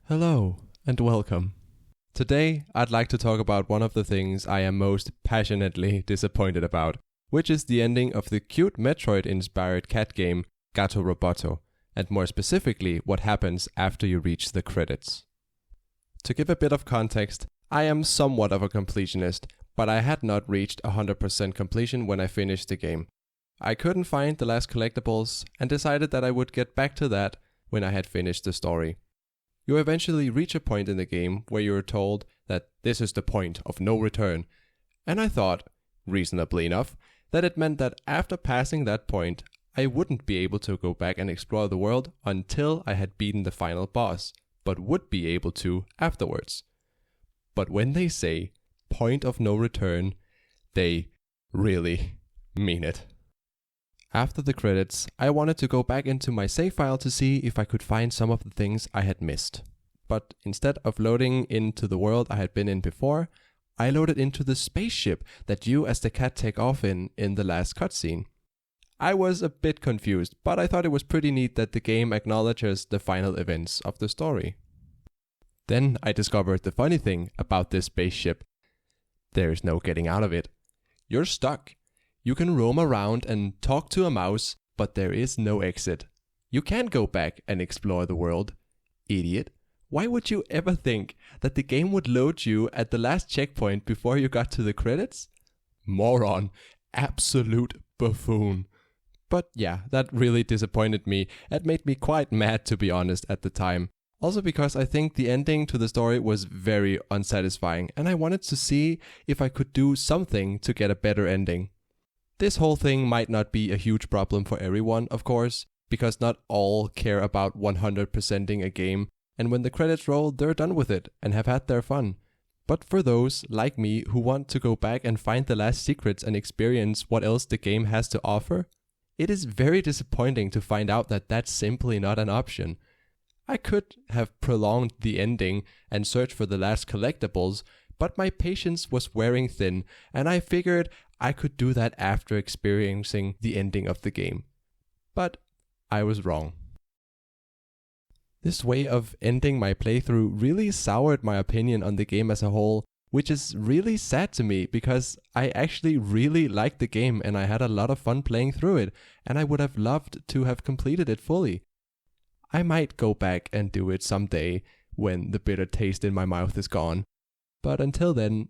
Hello and welcome. Today I'd like to talk about one of the things I am most passionately disappointed about, which is the ending of the cute Metroid-inspired cat game Gato Roboto, and more specifically what happens after you reach the credits. To give a bit of context, I am somewhat of a completionist, but I had not reached 100% completion when I finished the game. I couldn't find the last collectibles and decided that I would get back to that when I had finished the story. You eventually reach a point in the game where you are told that this is the point of no return, and I thought, reasonably enough, that it meant that after passing that point, I wouldn't be able to go back and explore the world until I had beaten the final boss, but would be able to afterwards. But when they say point of no return, they really mean it. After the credits, I wanted to go back into my save file to see if I could find some of the things I had missed. But instead of loading into the world I had been in before, I loaded into the spaceship that you as the cat take off in the last cutscene. I was a bit confused, but I thought it was pretty neat that the game acknowledges the final events of the story. Then I discovered the funny thing about this spaceship. There is no getting out of it. You're stuck. You can roam around and talk to a mouse, but there is no exit. You can't go back and explore the world. Idiot. Why would you ever think that the game would load you at the last checkpoint before you got to the credits? Moron. Absolute buffoon. But yeah, that really disappointed me. It made me quite mad, to be honest, at the time. Also because I think the ending to the story was very unsatisfying, and I wanted to see if I could do something to get a better ending. This whole thing might not be a huge problem for everyone, of course, because not all care about 100%ing a game, and when the credits roll, they're done with it and have had their fun. But for those, like me, who want to go back and find the last secrets and experience what else the game has to offer, it is very disappointing to find out that that's simply not an option. I could have prolonged the ending and searched for the last collectibles, but my patience was wearing thin, and I figured I could do that after experiencing the ending of the game. But I was wrong. This way of ending my playthrough really soured my opinion on the game as a whole, which is really sad to me because I actually really liked the game and I had a lot of fun playing through it, and I would have loved to have completed it fully. I might go back and do it someday when the bitter taste in my mouth is gone. But until then,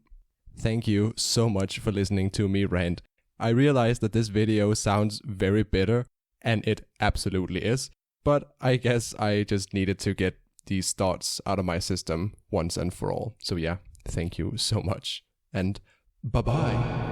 thank you so much for listening to me rant. I realize that this video sounds very bitter, and it absolutely is, but I guess I just needed to get these thoughts out of my system once and for all. So yeah, thank you so much, and bye-bye.